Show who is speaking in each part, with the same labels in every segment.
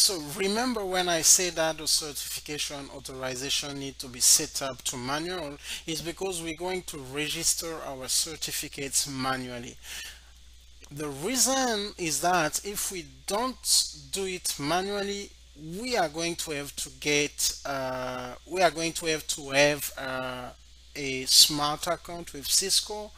Speaker 1: so remember when I say that the certification authorization need to be set up to manual, is because we're going to register our certificates manually. The reason is that if we don't do it manually, we are going to have to have a smart account with Cisco,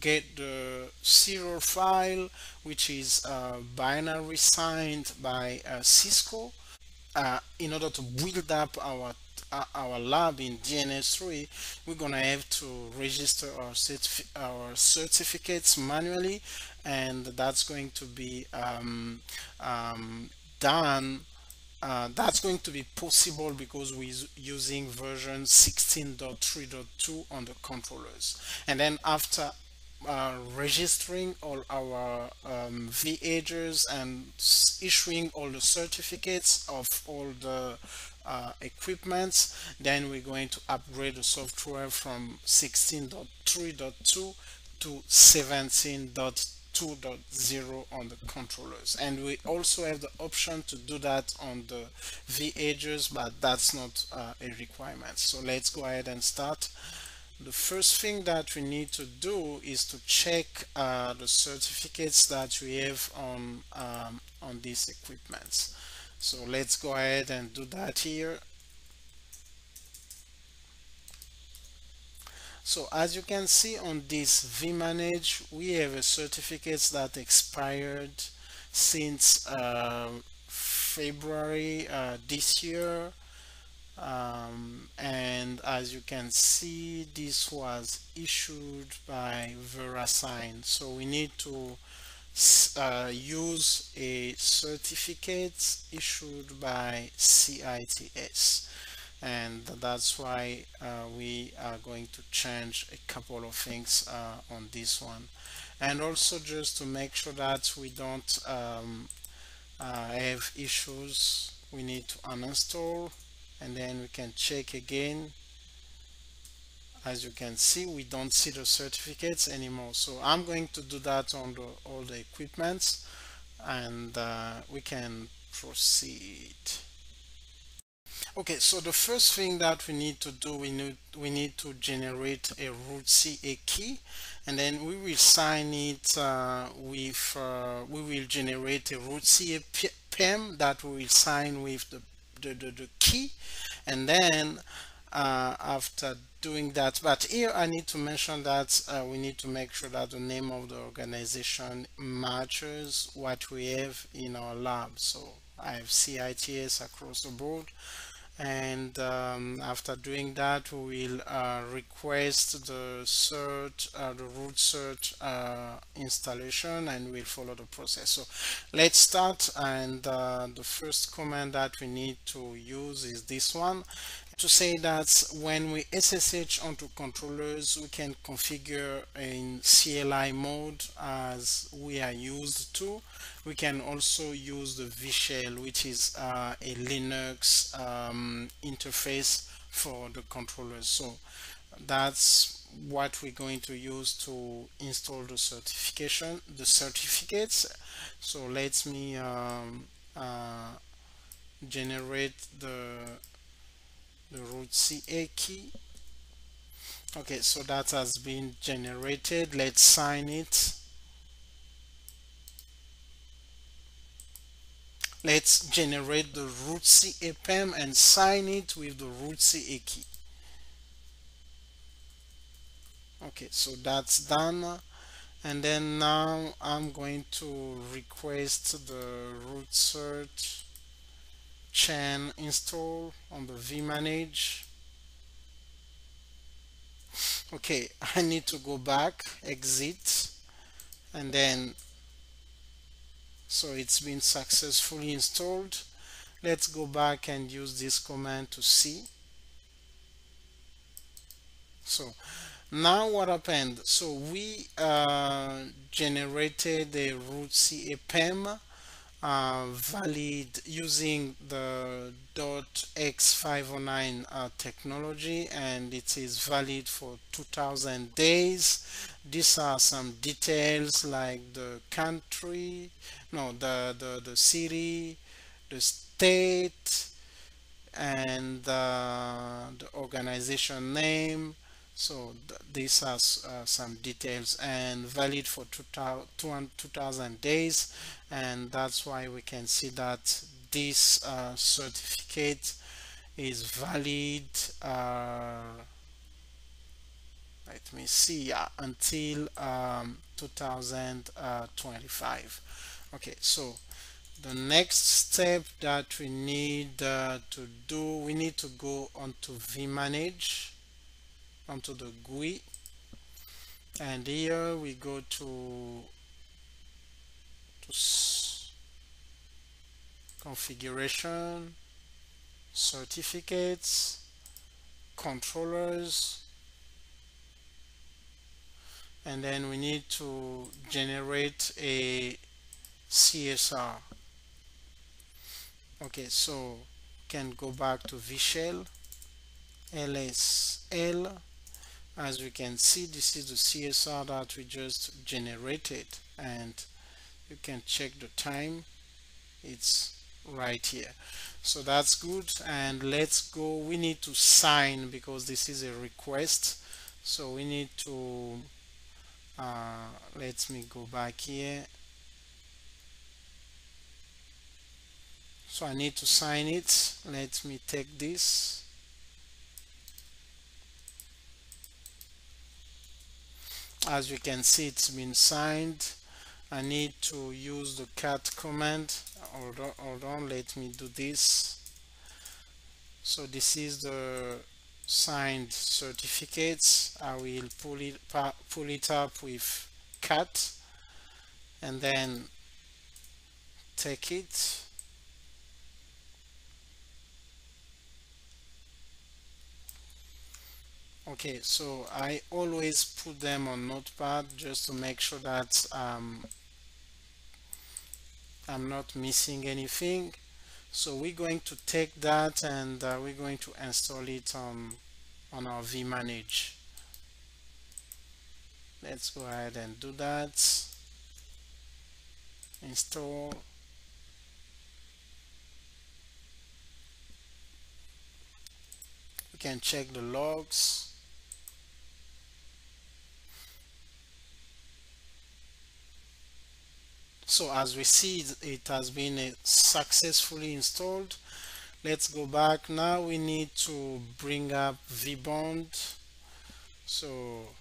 Speaker 1: get the serial file, which is binary signed by Cisco, in order to build up our lab in GNS3. We're gonna have to register our certificates manually, and that's going to be done. That's going to be possible because we're using version 16.3.2 on the controllers. And then after registering all our vEdges and issuing all the certificates of all the equipments, then we're going to upgrade the software from 16.3.2 to 17.2.0 on the controllers. And we also have the option to do that on the vEdges, but that's not a requirement. So let's go ahead and start. The first thing that we need to do is to check the certificates that we have on these equipments. So let's go ahead and do that here. So as you can see on this vManage, we have a certificates that expired since February this year. And as you can see, this was issued by VeriSign. So we need to use a certificate issued by CITS, and that's why we are going to change a couple of things on this one. And also, just to make sure that we don't have issues, we need to uninstall, and then we can check again. As you can see, we don't see the certificates anymore, so I'm going to do that on all the equipments, and we can proceed. Okay, so the first thing that we need to do, we need to generate a root CA key, and then we will sign it with we will generate a root CA PEM that we will sign with the key. And then after doing that, but here I need to mention that we need to make sure that the name of the organization matches what we have in our lab. So I have CITS across the board, and after doing that, we will request the cert, the root cert installation, and we'll follow the process. So let's start, and the first command that we need to use is this one, to say that when we SSH onto controllers, we can configure in CLI mode as we are used to. We can also use the vShell, which is a Linux interface for the controllers. So that's what we're going to use to install the certificates. So let me generate the root CA key. Okay, so that has been generated. Let's sign it. Let's generate the root CA PEM and sign it with the root CA key. Okay, so that's done. And then now I'm going to request the root cert chain install on the vManage. Okay, I need to go back, exit, and then so it's been successfully installed. Let's go back and use this command to see. So now what happened? So we generated a root CA PEM valid using the .x509 technology, and it is valid for 2000 days. These are some details like the country, no, the city, the state and the organization name. So this has some details, and valid for 2000 days, and that's why we can see that this certificate is valid, let me see, yeah, until 2025. Okay, so the next step that we need to do, we need to go onto vManage, onto the GUI, and here we go to configuration, certificates, controllers, and then we need to generate a CSR. Okay, so can go back to vShell, LSL. As we can see, this is the CSR that we just generated, and you can check the time, it's right here. So that's good, and let's go. We need to sign because this is a request, so we need to let me go back here. So I need to sign it. Let me take this. As you can see, it's been signed. I need to use the cat command. Hold on, let me do this. So this is the signed certificates. I will pull it up with cat and then take it. Okay, so I always put them on Notepad just to make sure that I'm not missing anything. So we're going to take that, and we're going to install it on our vManage. Let's go ahead and do that. Install. We can check the logs. So as we see, it has been successfully installed. Let's go back. Now we need to bring up vBond. So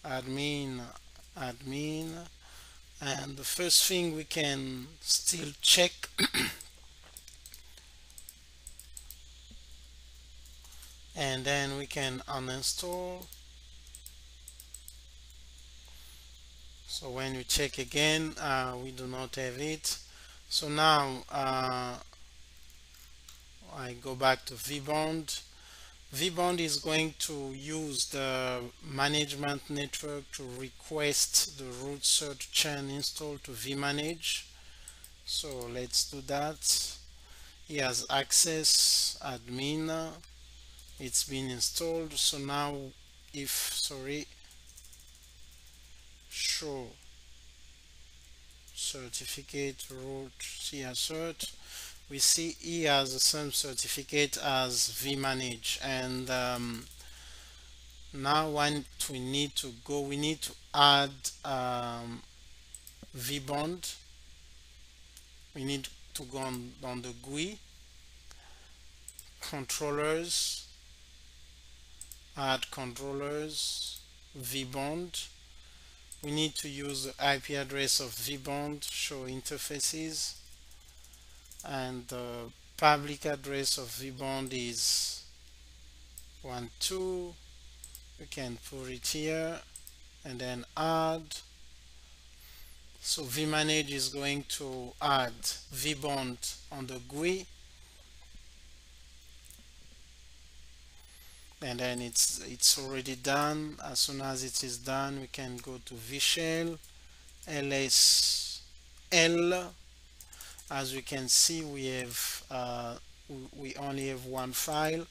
Speaker 1: admin, and the first thing we can still check and then we can uninstall. So when we check again, we do not have it. So now I go back to vBond. vBond is going to use the management network to request the root cert chain install to vManage. So let's do that. He has access admin. It's been installed. So now show certificate root CITS-cert, we see he has the same certificate as vManage, and now when we need to add vBond. We need to go on the GUI, controllers, add controllers, vBond. We need to use the IP address of vBond, show interfaces, and the public address of vBond is 12. We can put it here and then add. So vManage is going to add vBond on the GUI, and then it's already done. As soon as it is done, we can go to vShell, LSL. As we can see, we have we only have one file,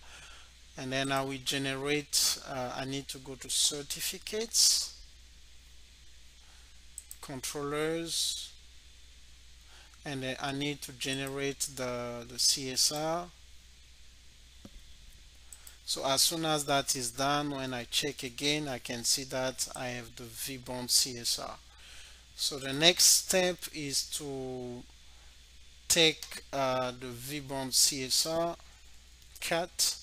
Speaker 1: and then now we generate. I need to go to certificates, controllers, and then I need to generate the CSR. So as soon as that is done, when I check again, I can see that I have the vBond CSR. So the next step is to take the vBond CSR, cat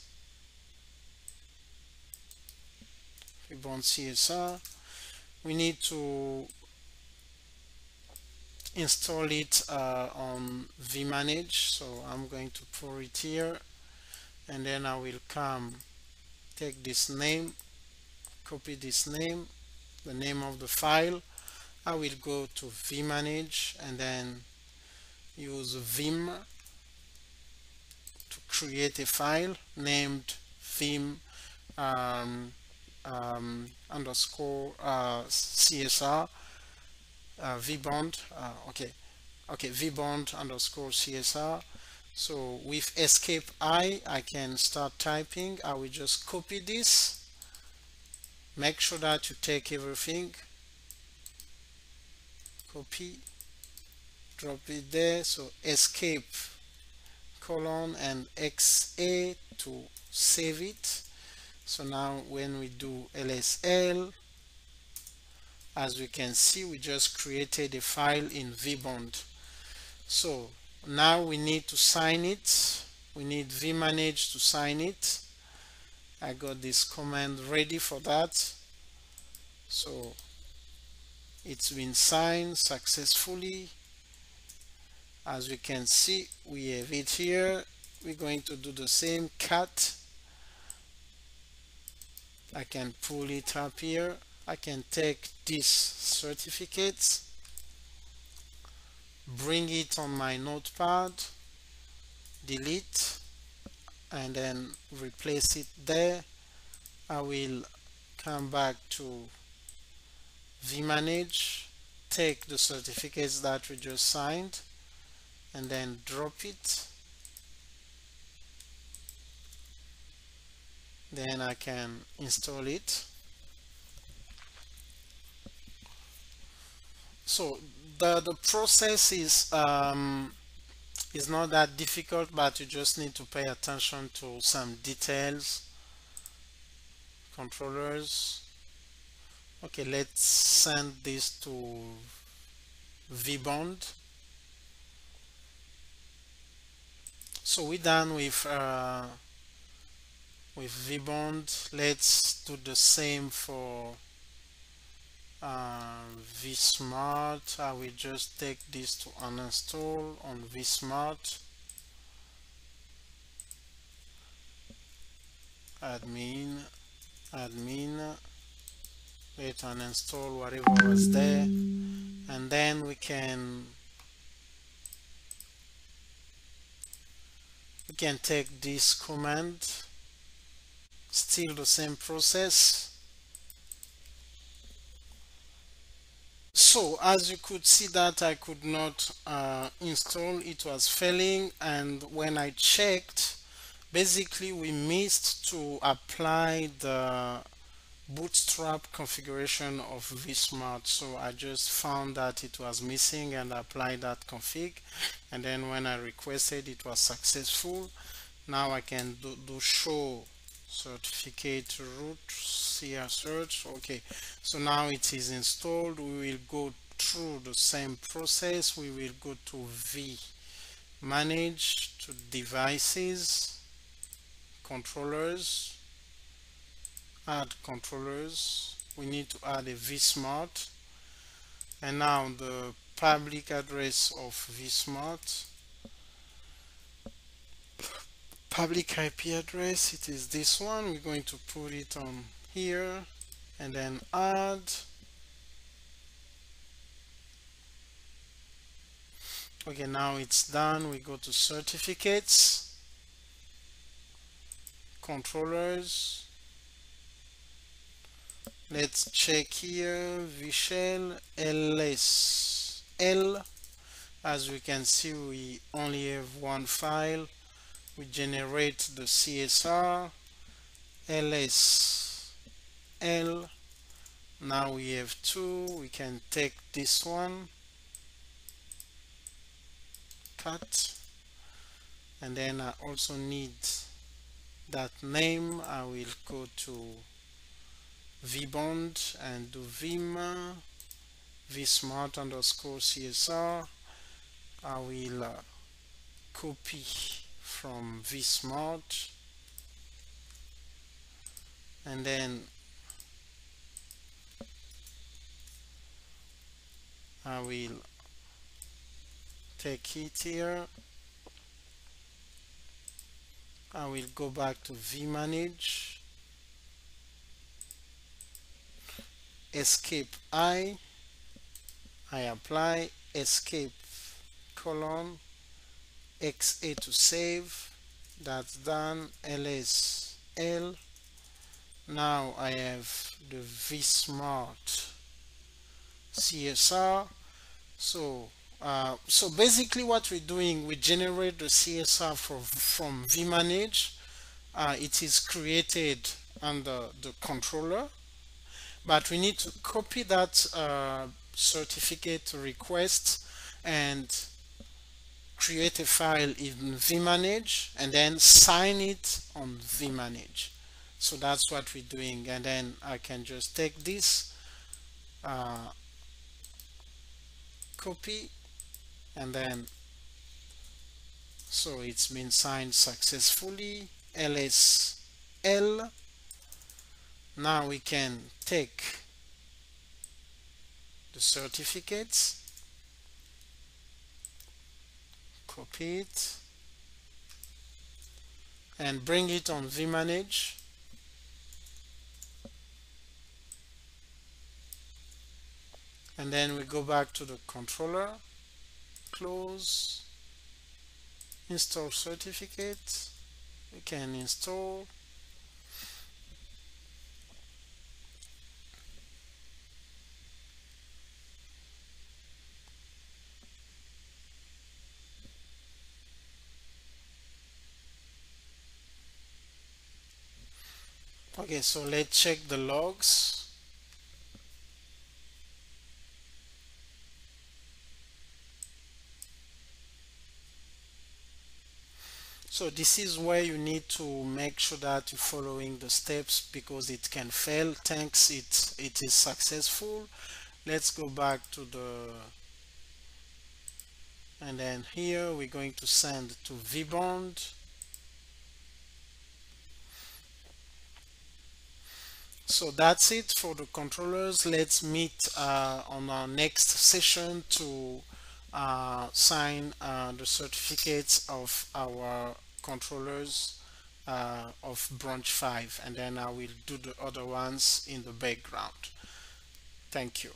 Speaker 1: vBond CSR. We need to install it on vManage. So I'm going to pour it here, and then I will come take this name, copy this name, the name of the file. I will go to vManage and then use vim to create a file named vim underscore CSR vbond vbond underscore CSR. So with escape I can start typing. I will just copy this. Make sure that you take everything, copy, drop it there. So escape colon and XA to save it. So now when we do LSL, as we can see, we just created a file in vbond. So now we need to sign it. We need vManage to sign it. I got this command ready for that. So it's been signed successfully. As we can see, we have it here. We're going to do the same cat. I can pull it up here. I can take this certificate, bring it on my notepad, delete, and then replace it there. I will come back to vManage, take the certificates that we just signed, and then drop it. Then I can install it. So the process is not that difficult, but you just need to pay attention to some details. Controllers. Okay, let's send this to vBond. So we're done with vBond. Let's do the same for vSmart. I will just take this to uninstall on vSmart. Admin, let uninstall whatever was there, and then we can take this command, still the same process. So as you could see that I could not install, it was failing, and when I checked, basically we missed to apply the bootstrap configuration of vSmart. So I just found that it was missing and applied that config, and then when I requested, it was successful. Now I can do show certificate root CR search. Okay, so now it is installed. We will go through the same process. We will go to vManage, to devices, controllers, add controllers. We need to add a vSmart, and now the public address of vSmart, public IP address, it is this one. We're going to put it on here and then add. Okay, now it's done. We go to certificates, controllers. Let's check here vshell lsl. As we can see, we only have one file. We generate the CSR lsl. Now we have two. We can take this one, path, and then I also need that name. I will go to vbond and do vim vsmart underscore csr. I will copy from vsmart, and then I will take it here. I will go back to vManage, escape I apply, escape colon XA to save. That's done. ls L. Now I have the vsmart CSR. So basically what we're doing, we generate the CSR from vManage. It is created under the controller, but we need to copy that certificate request and create a file in vManage and then sign it on vManage. So that's what we're doing, and then I can just take this, copy, and then so it's been signed successfully. LSL. Now we can take the certificates, copy it, and bring it on vManage. And then we go back to the controller, close, install certificate. We can install. Okay, so let's check the logs. So this is where you need to make sure that you're following the steps, because it can fail. Thanks, it is successful. Let's go back to the, and then here we're going to send to vbond. So that's it for the controllers. Let's meet on our next session to sign the certificates of our controllers of branch 5, and then I will do the other ones in the background. Thank you.